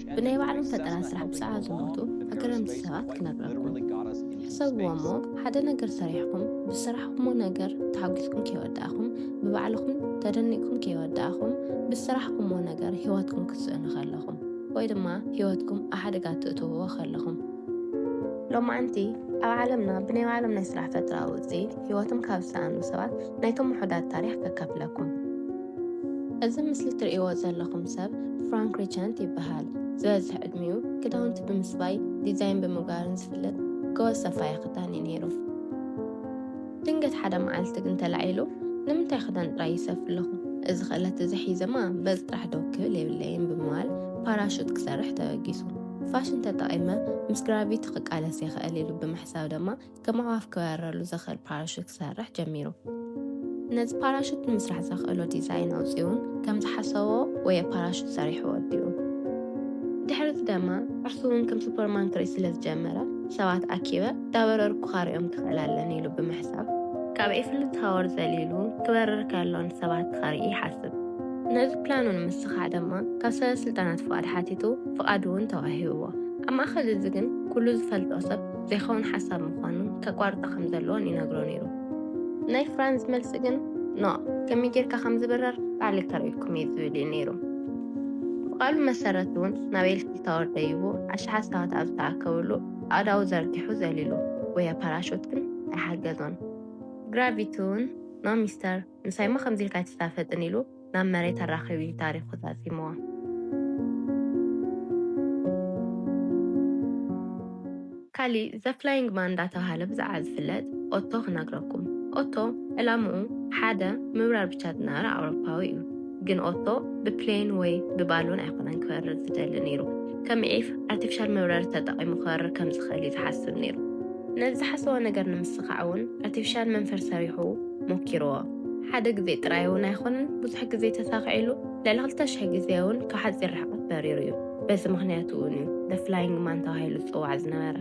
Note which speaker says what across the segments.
Speaker 1: بناي بعلم فترة سرح بساعة زموتو أقرم السبات كنبركم حسبوا حدا نجر سريحكم بسرحكم نجر تحققكم كي وداكم ببعلكم تدنيكم كي وداكم بسرحكم نجر هواتكم كسؤن خلكم ويدما هواتكم أحد قاتتوا خلكم لو ما أنتي أو عالمنا بناي عالمنا يسرح فترة وزي هواتم كابسان وسوات نيتم محدات تاريخ ككفلكم እዚ ምስሊ ትርእይዎ ዘለኹም ሰብ ፍራንክ ሪቻንት ይበሃል። ዝበዝሕ ዕድሚኡ ክዳውንቲ ብምስባይ ዲዛይን ብምግባርን ዝፍለጥ ጎበዝ ሰፋይ ክዳን እዩ ነይሩ። ድንገት ሓደ መዓልቲ ግን ተላዒሉ ንምንታይ ክዳን ጥራይ ይሰፍ ኣለኹ እዚ ክእለት እዚ ሒዘማ በዚ ጥራሕ ዶ ክብል የብለይን ብምባል ፓራሹት ክሰርሕ ተበጊሱ ፋሽን ተጠቒመ ምስ ግራቪቲ ክቃለስ ይኽእል ኢሉ ብምሕሳብ ድማ ከም ኣዕዋፍ ክበረሉ ዝኽእል ፓራሹት ክሰርሕ ጀሚሩ። ነዚ ፓራሹት ንምስራሕ ዘኽእሎ ዲዛይን ኣውፂኡን ከም ዝሓሰቦ ወይ ፓራሹት ሰሪሑ ወዲኡ ድሕሪት ድማ ዕርሱ እውን ከም ሱፐርማን ክርኢ ስለ ዝጀመረ ሰባት ኣኪበ ዳበረርኩ ካሪኦም ክኽእል ኣለኒ ኢሉ ብምሕሳብ ካብ ኤፍል ታወር ዘሊሉ ክበርር ከሎን ሰባት ክኸርኢ ይሓስብ። ነዚ ፕላኑ ንምስኻዕ ድማ ካብ ሰበስልጣናት ፍቓድ ሓቲቱ ፍቓዱ እውን ተዋሂብዎ። ኣብ ማእኸል እዚ ግን ኩሉ ዝፈልጦ ሰብ ዘይኸውን ሓሳብ ምዃኑ ከቋርጦ ከም ዘለዎን ይነግሮ ነይሩ። ናይ ፍራንስ መልሲ ግን ኖ ከመይ ጌርካ ከም ዝብረር ባዕሊ ከሪኢኩም እዩ ዝብል እዩ ነይሩ። ብቃሉ መሰረት እውን ናብ ኤፍል ታወር ደይቡ ኣሽሓት ሰባት ኣብ ዝተኣከብሉ ኣእዳው ዘርጊሑ ዘሊሉ ወይ ፓራሹት ግን ኣይሓገዞን። ግራቪቲ እውን ኖ ሚስተር ምሳይማ ከምዚ ኢልካ ትሳፈጥን ኢሉ ናብ መሬት ኣራኺቡ ታሪኹ ተዛዚምዎ። ካሊእ ዘ ፍላይንግ ማን እንዳተባሃለ ብዛዕባ ዝፍለጥ ኦቶ ክነግረኩም። ኦቶ ዕላምኡ ሓደ ምብራር ብቻ ዝነበረ ኣውሮፓዊ እዩ። ግን ኦቶ ብፕሌን ወይ ብባሎን ኣይኮነን ክበርር ዝደሊ ነይሩ። ከም ዒፍ ኣርቲፊሻል መብረሪ ተጠቒሙ ክበርር ከም ዝኽእል እዩ ዝሓስብ ነይሩ። ነዚ ዝሓሰቦ ነገር ንምስኻዕ እውን ኣርቲፊሻል መንፈር ሰሪሑ ሞኪርዎ። ሓደ ግዜ ጥራይ እውን ኣይኮነን ብዙሕ ግዜ ተሳኺዒሉ ልዕሊ 2,000 ግዜ እውን ካብ ሓፂር ርሕቀት በሪሩ እዩ። በዚ ምክንያቱ እውን እዩ ዘ ፍላይንግ ማን ተባሂሉ ዝፅዋዕ ዝነበረ።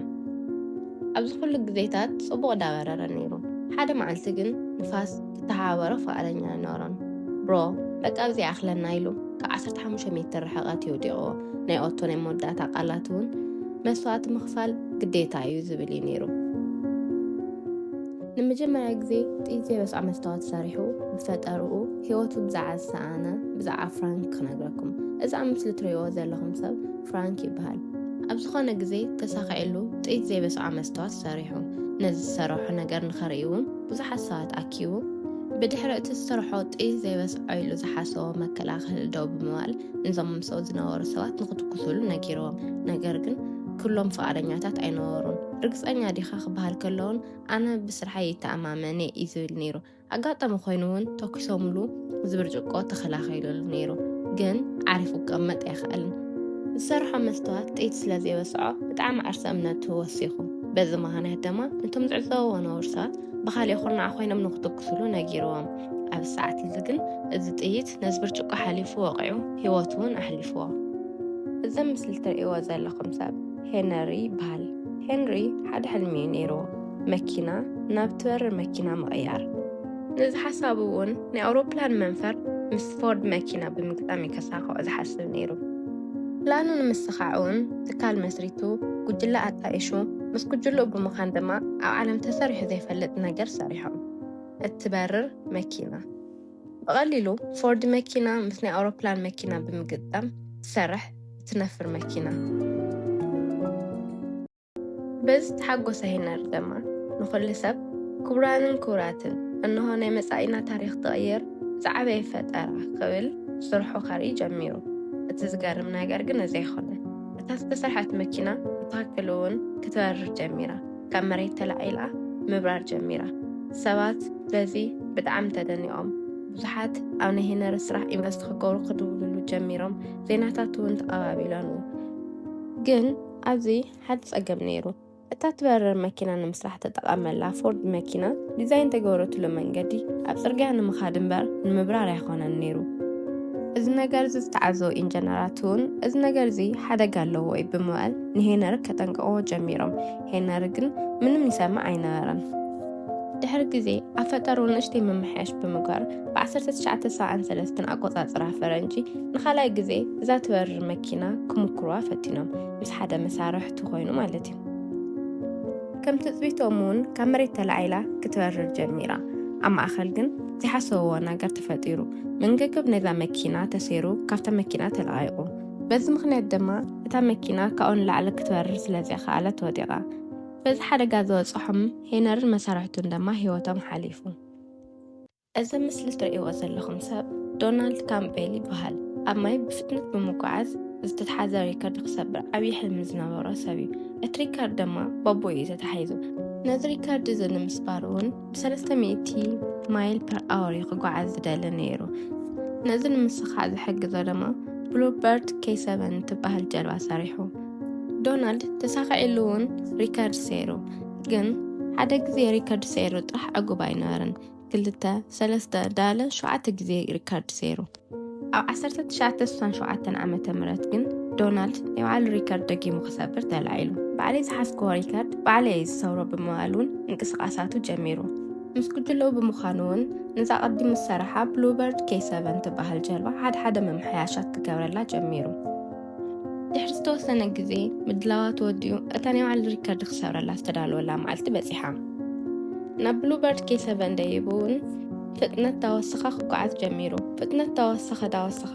Speaker 1: ኣብዚ ኩሉ ግዜታት ፅቡቅ ዳበረረ ነይሩ። ሓደ መዓልቲ ግን ንፋስ ዝተሓባበረ ፍቃደኛ ነበሮን ብሮ በቃ ኣብዚ ኣኽለና ኢሉ ካብ 15 ሜትር ርሕቐት ይወዲቕዎ። ናይ ኦቶ ናይ መወዳእታ ቃላት እውን መስዋዕቲ ምኽፋል ግዴታ እዩ ዝብል እዩ ነይሩ። ንመጀመርያ ግዜ ጥይት ዘይበስዖ መስተዋት ሰሪሑ ብፈጠርኡ ሂወቱ ብዛዕባ ዝሰኣነ ብዛዕባ ፍራንክ ክነግረኩም። እዚ ኣብ ምስሊ ትሪእዎ ዘለኹም ሰብ ፍራንክ ይበሃል። ኣብ ዝኾነ ግዜ ተሳኺዒሉ ጥይት ዘይበስዖ መስተዋት ሰሪሑ ነዚ ዝሰርሖ ነገር ንኸርኢ እውን ብዙሓት ሰባት ኣኪቡ ብድሕሪ እቲ ዝሰርሖ ጥይት ዘይበስዖ ኢሉ ዝሓሰቦ መከላኸሊ ደው ብምባል ንዞም ምስኡ ዝነበሩ ሰባት ንኽትኩስሉ ነጊሮም። ነገር ግን ኩሎም ፍቓደኛታት ኣይነበሩን። ርግፀኛ ዲኻ ክበሃል ከለውን ኣነ ብስርሐይ ይተኣማመነ እዩ ዝብል ነይሩ። ኣጋጣሚ ኮይኑ እውን ተኪሶምሉ ዝብርጭቆ ተኸላኺሉሉ ነይሩ። ግን ዓሪፉ ክቀመጥ ኣይኽእልን። ዝሰርሖ መስተዋት ጥይት ስለ ዘይበስዖ ብጣዕሚ ዓርሰ እምነቱ ወሲኹ። በዚ ምኽንያት ድማ ነቶም ዝዕዘብዎ ነበሩ ሰባት ብኻሊእ ኩርናዕ ኮይኖም ንኽትኩስሉ ነጊሮዎም። ኣብ ሰዓት እዚ ግን እዚ ጥይት ነዚ ብርጭቆ ሓሊፉ ወቂዑ ሂወቱ እውን ኣሕሊፍዎ። እዚ ምስሊ ትሪእዎ ዘለኹም ሰብ ሄነሪ ይበሃል። ሄንሪ ሓደ ሕልሚ እዩ ነይርዎ፣ መኪና ናብ ትበርር መኪና ምቕያር። ነዚ ሓሳቡ እውን ናይ ኣውሮፕላን መንፈር ምስ ፎርድ መኪና ብምግጣም ከሳኽዖ ዝሓስብ ነይሩ። ፕላኑ ንምስኻዕ እውን ትካል መስሪቱ ጉጅለ ኣጣይሹ ምስ ጉጅልኡ ብምዃን ድማ ኣብ ዓለም ተሰሪሑ ዘይፈልጥ ነገር ሰሪሖም እትበርር መኪና። ብቐሊሉ ፎርድ መኪና ምስ ናይ ኣውሮፕላን መኪና ብምግጣም ትሰርሕ እትነፍር መኪና። በዚ ተሓጎሰ ሄነሪ ድማ ንኹሉ ሰብ ክቡራንን ክቡራትን እንሆ ናይ መጻኢና ታሪክ ትቕይር ዝዓበየ ፈጠራ ክብል ስርሑ ከርኢ ጀሚሩ። እቲ ዝገርም ነገር ግን እዚ ኣይኮነ። እታ ዝተሰርሐት መኪና ብታክል እውን ክትበርር ጀሚራ። ካብ መሬት ተላዒላ ምብራር ጀሚራ። ሰባት በዚ ብጣዕሚ ተደኒቖም። ብዙሓት ኣብ ናይ ሄነሪ ስራሕ ኢንቨስት ክገብሩ ክድውልሉ ጀሚሮም። ዜናታት እውን ተቐባቢሎን። ግን ኣብዚ ሓደ ፀገም ነይሩ። እታ ትበርር መኪና ንምስራሕ ተጠቐመላ ፎርድ መኪና ዲዛይን ተገበረትሉ መንገዲ ኣብ ፅርግያ ንምኻድ እምበር ንምብራር ኣይኮነን ነይሩ። እዚ ነገር እዚ ዝተዓዘቡ ኢንጂነራት እውን እዚ ነገር እዚ ሓደጋ ኣለዎ እዩ ብምባል ንሄነሪ ከጠንቅቕዎ ጀሚሮም። ሄነሪ ግን ምንም ይሰምዕ ኣይነበረን። ድሕሪ ግዜ ኣፈጠሩ ንእሽተይ መምሕያሽ ብምግባር ብ1973 ኣቆጻጽራ ፈረንጂ ንኻልኣይ ግዜ እዛ ትበርር መኪና ክምኩርዋ ፈቲኖም ምስ ሓደ መሳርሕቲ ኮይኑ ማለት እዩ። ከም ትጽቢቶም እውን ካብ መሬት ተላዒላ ክትበርር ጀሚራ። ኣብ ማእኸል ግን ዘይሓሰብዎ ነገር ተፈጢሩ መንገገብ ነዛ መኪና ተሰይሩ ካብታ መኪና ተለቓይቑ። በዚ ምኽንያት ድማ እታ መኪና ካብኡ ንላዕሊ ክትበርር ስለዘይከኣለት ወዲቓ። በዚ ሓደጋ ዝበፅሖም ሄነርን መሳርሕቱን ድማ ሂወቶም ሓሊፉ። እዚ ምስሊ እትርእይዎ ዘለኹም ሰብ ዶናልድ ካምቤል ይበሃል። ኣብ ማይ ብፍጥነት ብምጓዓዝ ዝተተሓዘ ሪከርድ ክሰብር ዓብዪ ሕልሚ ዝነበሮ ሰብ እዩ። እቲ ሪከርድ ድማ በቦ እዩ ተታሒዙ። ነዚ ሪከርድ እዚ ንምስባር እውን ብ300 ማይል ፐር ኣወር ክጓዓዝ ዝደለ ነይሩ። ነዚ ንምስኻዕ ዝሕግዞ ድማ ብሉበርድ K7 ትበሃል ጀልባ ሰሪሑ። ዶናልድ ተሳኺዒሉ እውን ሪከርድ ሰይሩ። ግን ሓደ ግዜ ሪከርድ ሰይሩ ጥራሕ ዕጉብ ኣይነበረን። 2 3 ዳለ 7 ግዜ ሪከርድ ሰይሩ። ኣብ 1967 ዓመተ ምህረት ግን ዶናልድ ናይ ባዕሉ ሪከርድ ደጊሙ ክሰብር ተላዒሉ። ባዕለይ ዝሓዝክዎ ሪከርድ ባዕለይ ዝሰብሮ ብምባል እውን እንቅስቃሳቱ ጀሚሩ። ምስ ጉጅለኡ ብምዃኑ እውን ነዛ ቀዲሙ ዝሰርሓ ብሉበርድ K7 ትበሃል ጀልባ ሓደ መምሕያሻት ክገብረላ ጀሚሩ። ድሕሪ ዝተወሰነ ግዜ ምድላዋት ወዲኡ እታ ናይ ባዕሉ ሪከርድ ክሰብረላ ዝተዳለወላ መዓልቲ በፂሓ። ናብ ብሉበርድ K7 ደይቡ እውን ፍጥነት ዳወስኻ ክጓዓዝ ጀሚሩ። ፍጥነት ዳወስኻ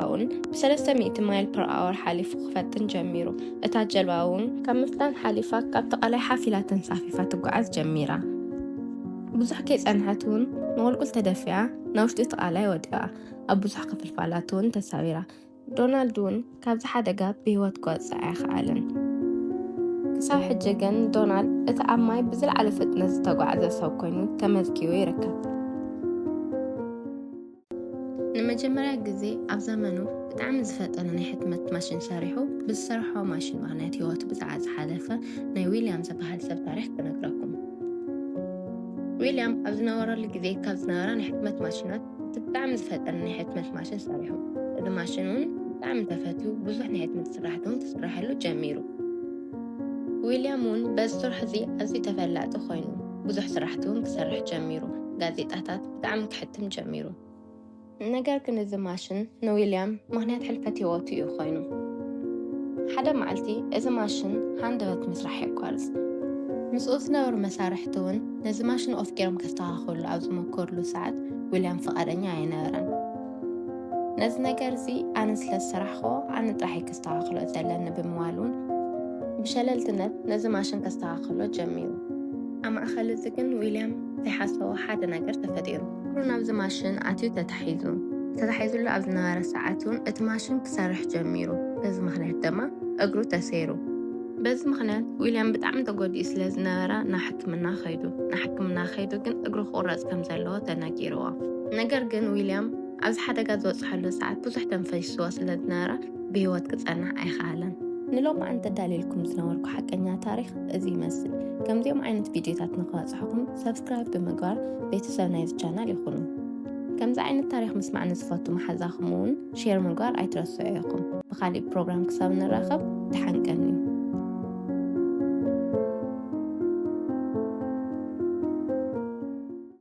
Speaker 1: እውን ብ300 ማይል ፐር ኣወር ሓሊፉ ክፈጥን ጀሚሩ። እታ ጀልባ እውን ካብ ምፍጣን ሓሊፋ ካብቲ ቐላይ ሓፊላ ተንሳፊፋ ትጓዓዝ ጀሚራ። ብዙሕ ከይጸንሐት እውን ንቁልቁል ተደፊኣ ናብ ውሽጢ እቲ ቐላይ ወዲቓ። ኣብ ብዙሕ ክፍልፋላት እውን ተሳቢራ። ዶናልድ እውን ካብዚ ሓደጋ ብሂወት ክወፅእ ኣይከኣለን። ክሳብ ሕጂ ግን ዶናልድ እቲ ኣብ ማይ ብዝለዓለ ፍጥነት ዝተጓዓዘ ሰብ ኮይኑ ተመዝጊቡ ይርከብ። ንመጀመርያ ግዜ ኣብ ዘመኑ ብጣዕሚ ዝፈጠነ ናይ ሕትመት ማሽን ሰሪሑ ብዝሰርሖ ማሽን ምኽንያት ሂወቱ ብዛዕባ ዝሓለፈ ናይ ዊልያም ዝበሃል ሰብ ታሪክ ክነግረኩም። ዊልያም ኣብ ዝነበረሉ ግዜ ካብ ዝነበራ ናይ ሕትመት ማሽናት ብጣዕሚ ዝፈጠነ ናይ ሕትመት ማሽን ሰሪሑ። እዚ ማሽን እውን ብጣዕሚ ተፈትዩ ብዙሕ ናይ ሕትመት ስራሕቲ እውን ክስርሐሉ ጀሚሩ። ዊልያም እውን በዚ ስራሕ እዚ ኣዝዩ ተፈላጢ ኮይኑ ብዙሕ ስራሕቲ እውን ክሰርሕ ጀሚሩ። ጋዜጣታት ብጣዕሚ ክሕትም ጀሚሩ። ነገር ግን እዚ ማሽን ንዊልያም ምኽንያት ሕልፈት ሂወቱ እዩ ኮይኑ። ሓደ መዓልቲ እዚ ማሽን ሃንደበት ምስራሕ የቋርፅ። ምስኡ ዝነበሩ መሳርሕቲ እውን ነዚ ማሽን ኦፍ ጌሮም ከስተኻኽሉ ኣብ ዝሞከርሉ ሰዓት ዊልያም ፈቃደኛ ኣይነበረን። ነዚ ነገር እዚ ኣነ ስለ ዝሰራሕኮ ኣነ ጥራሕይ ከስተኻኽሎ ዘለኒ ብምባል እውን ብሸለልትነት ነዚ ማሽን ከስተኻኽሎ ጀሚሩ። ኣብ ማእኸል እዚ ግን ዊልያም ዘይሓሰቦ ሓደ ነገር ተፈጢሩ። እግሩ ናብዚ ማሽን ኣትዩ ተታሒዙሉ ኣብ ዝነበረ ሰዓት እውን እቲ ማሽን ክሰርሕ ጀሚሩ። በዚ ምኽንያት ድማ እግሩ ተሰይሩ። በዚ ምኽንያት ዊልያም ብጣዕሚ ተጎዲኡ ስለ ዝነበረ ናብ ሕክምና ኸይዱ ግን እግሩ ክቁረፅ ከም ዘለዎ ተነጊርዎ። ነገር ግን ዊልያም ኣብዚ ሓደጋ ዝበፅሐሉ ሰዓት ብዙሕ ተንፈይስዎ ስለ ዝነበረ ብሂወት ክጸንሕ ኣይከኣለን። ንሎም ኣንተ ዳሊልኩም ዝነበርኩ ሓቀኛ ታሪክ እዚ ይመስል። ከምዚኦም ዓይነት ቪድዮታት ንክበፅሐኩም ሰብስክራይብ ብምግባር ቤተሰብ ናይዚ ቻናል ይኹኑ። ከምዚ ዓይነት ታሪክ ምስማዕ ንዝፈቱ መሓዛኹም እውን ሼር ምግባር ኣይትረስዑ ኢኹም። ብኻሊእ ፕሮግራም ክሳብ ንራኸብ ተሓንቀኒ።